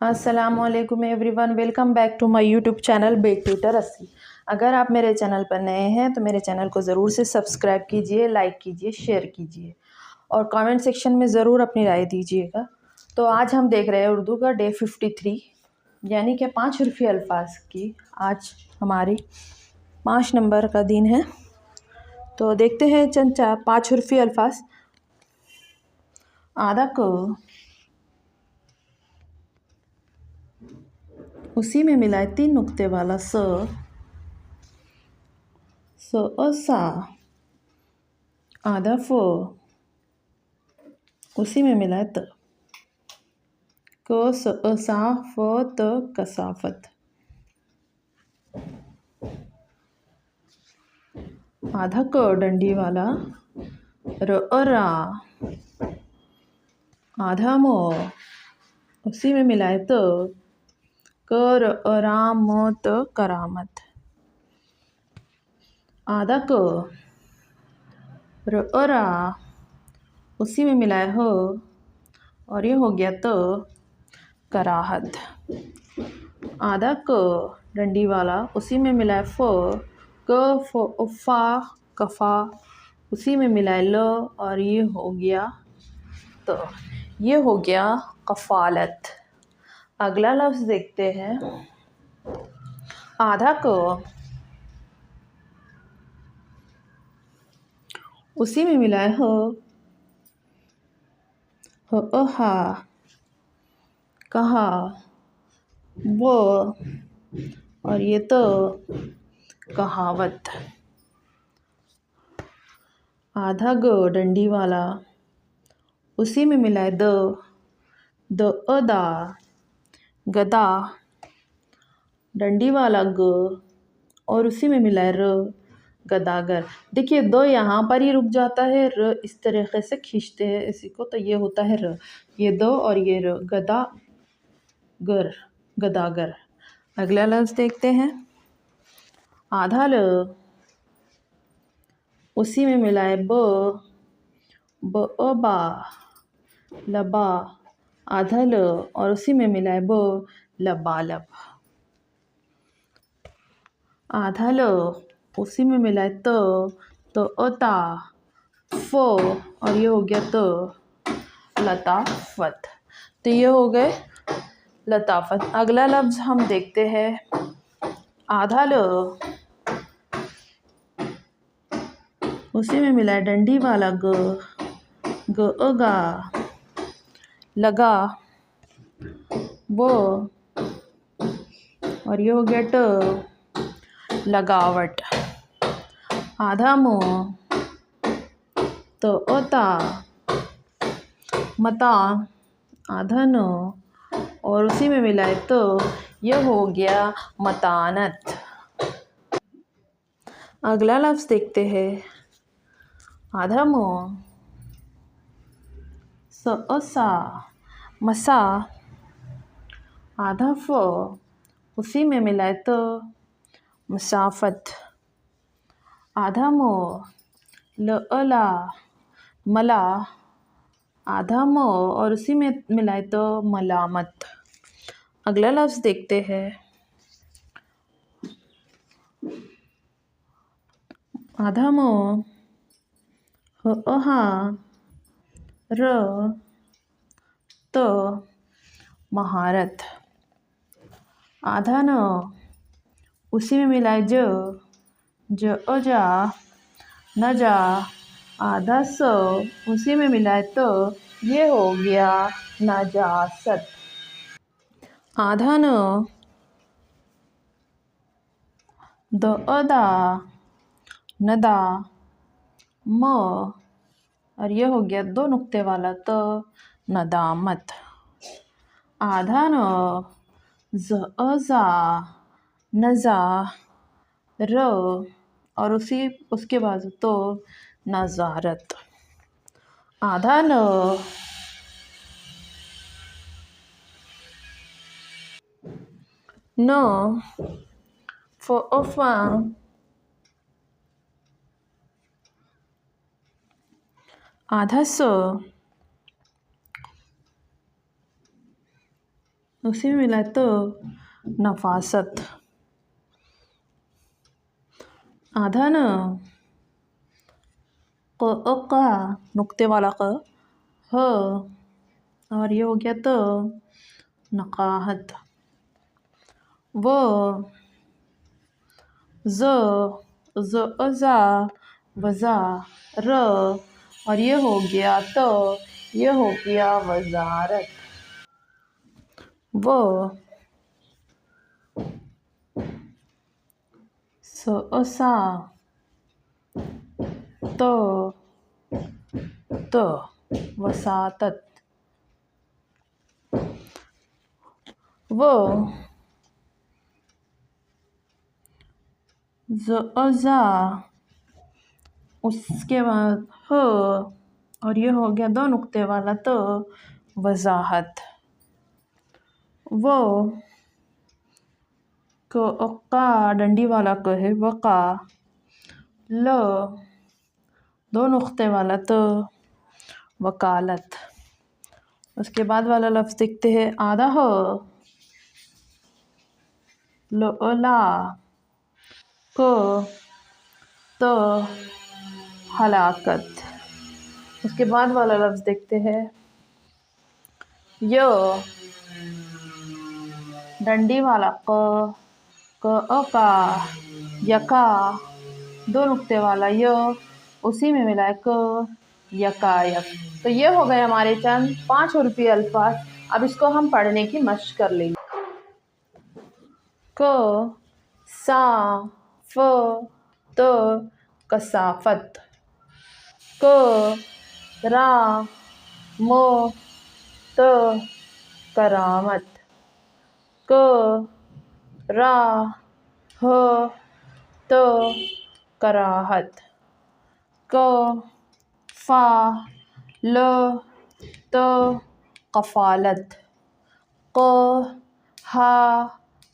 अस्सलामुअलैकुम everyone, welcome back to my YouTube channel bake tutor अस्सी। अगर आप मेरे चैनल पर नए हैं तो मेरे चैनल को ज़रूर से सब्सक्राइब कीजिए, लाइक कीजिए, शेयर कीजिए और कमेंट सेक्शन में ज़रूर अपनी राय दीजिएगा। तो आज हम देख रहे हैं उर्दू का डे 53, यानी कि 5 हरफी अल्फाज की। आज हमारी 5 नंबर का दिन है। तो देखते हैं चंद 5 हरफी अल्फाज। आधा को उसी में मिलाए 3 नुक्ते वाला स सा। आधा फ उसी में मिलाए त सा फ त कसाफत। आधा क डंडी वाला रा। आधा मो उसी में मिलाए त कर राम त करामत। आधा क रा उसी में मिलाए हो और ये हो गया तो कराहत। आधा क डंडी वाला उसी में मिलाए फा कफा उसी में मिलाए ल और ये हो गया तो ये हो गया कफालत। अगला लफ्ज़ देखते हैं। आधा को उसी में मिलाए हो हा कहा वो और ये तो कहावत। आधा ग डंडी वाला उसी में मिलाए दा गदा। डंडी वाला ग और उसी में मिलाए र गदागर। देखिए दो यहाँ पर ही रुक जाता है, र इस तरीके से खींचते हैं इसी को, तो ये होता है र। ये दो और ये र गदागर गदागर। अगला लफ्ज़ देखते हैं। आधा ल उसी में मिलाए बा लबा। आधा ल और उसी में मिलाए लबालब। आधा ल उसी में मिलाए तो अता फो और ये हो गया तो लताफत। तो ये हो गए लताफत। अगला लफ्ज़ हम देखते हैं। आधा ल उसी में मिलाए डंडी वाला गा लगा वो और ये हो गया लगावट। आधा मो तो ओता मता। आधा नो और उसी में मिलाए तो ये हो गया मतानत। अगला लफ्ज़ देखते हैं। आधा मो सा मसा। आधा फ उसी में मिलाए तो मुसाफत। आधा मो अला मला। आधा मो और उसी में मिलाए तो मलामत। अगला लफ्ज़ देखते हैं। आधा मो हा र तो महारत। आधा न उसी में मिलाए जा न जा। आधा सो उसी में मिलाए तो ये हो गया नजासत। आधा न अदा नदा म और ये हो गया 2 नुक्ते वाला तो नदामत। आधा न ज़ा नज़ा र और उसके बाद तो नज़ारत। आधा न फ़ा। आधा सो उसी में मिला है त, नफासत। आधा न, का, नुक्ते वाला क, ह, और ये हो गया त, नकाहत। व, ज, ज़ा, वज़ा, र, और ये हो गया त, ये हो गया वज़ारत। व, सा, त, वसातत। व, ज़ा, उसके बाद ह, और ये हो गया दो नुक्ते वाला तो, वजाहत। वो, का, डंडी वाला क है, वका। ल, दो नुक्ते वाला तो, वकालत। उसके बाद वाला लफ्ज़ देखते हैं, आधा हो, ला, को, तो, हलाकत। उसके बाद वाला लफ्ज़ देखते हैं, यो, डंडी वाला क, का, यका, दो नुक्ते वाला यो, उसी में मिला है क, यकायक। तो ये हो गए हमारे चंद 5 उर्फी अल्फाज। अब इसको हम पढ़ने की मशक कर लेंगे। क, सा, फ, त, कसाफत। क, रा, म, त, करामत। क, रा, ह, त, कराहत। क, फा, ल, त, कफालत। क, हा,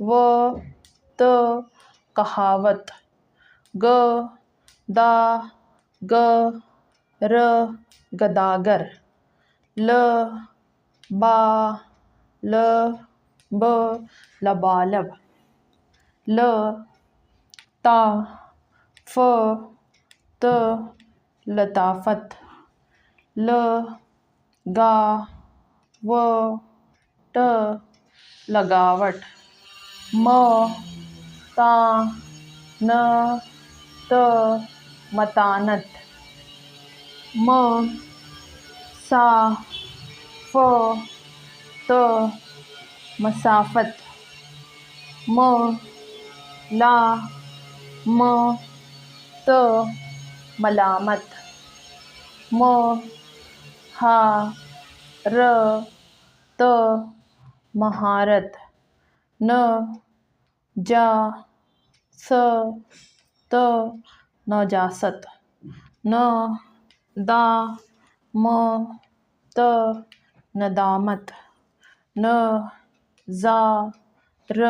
व, त, कहावत। ग, दा, ग, र, गदागर। ल, बा, ल, ब, लबालब। ल, ता, फ, त, लताफत। ल, गा, व, ट, लगावट। म, ता, न, त, मतानत। म, सा, फ, त, मसाफत। म, ला, म, त, मलामत। म, हा, र, त, महारत। न, जा, स, त, नजासत। न, दा, म, त, नदामत। न, जा, र,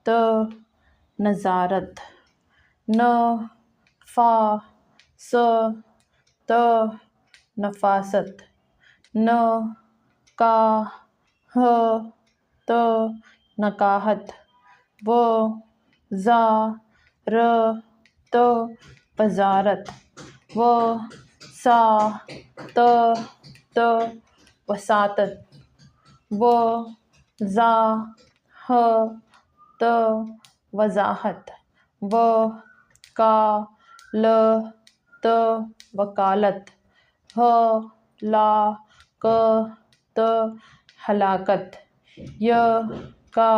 त, नज़ारत। न, फा, स, त, नफासत। न, का, ह, त, नकाहत। व, ज़ा, र, त, वज़ारत। व, सा, त, वसातत। व, ज़ा, ह, त, वज़ाहत। व, का, ल, त, वकालत। ह, ला, क, त, हलाकत। य, का,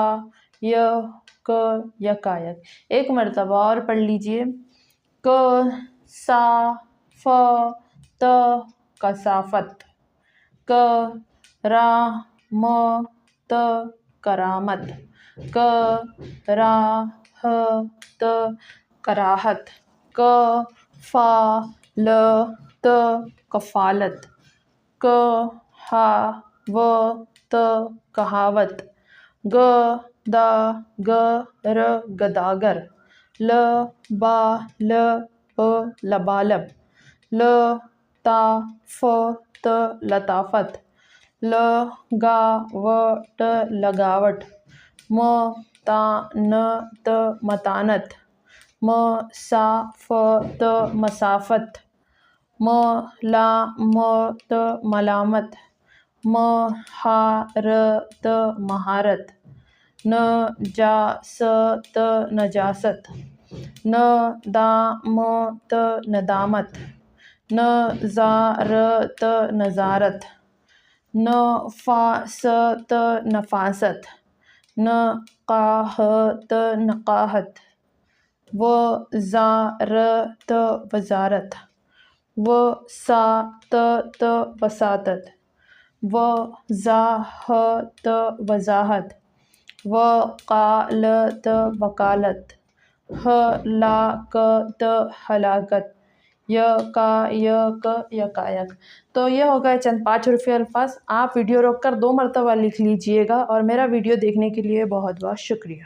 य, क, यकायक। एक मरतबा और पढ़ लीजिए। क, सा, फ, त, कसाफत। क, रा, म, त, करामत। क, रा, ह, त, कराहत। क, फा, ल, त, कफालत। क, हा, व, त, कहावत। ग, दा, ग, र, गदागर। ल, बा, ल, ब, लबालब। ल, ता, फ, त, लताफत। लगावट लगावट, मतानत मतानत, मसाफत मसाफत, मलामत मलामत, महारत महारत, नजासत नजासत, नदामत नदामत, नज़ारत नज़ारत, नफ़ासत नफ़ासत, नक़ाहत नक़ाहत, वज़ारत वज़ारत, वसातत वसातत, वज़ाहत वज़ाहत, वकालत वकालत, हलाकत हलाकत, यकायक यकायक। तो ये हो गए चंद 5 हरफी अल्फाज। आप वीडियो रोक कर 2 मरतबा लिख लीजिएगा और मेरा वीडियो देखने के लिए बहुत बहुत शुक्रिया।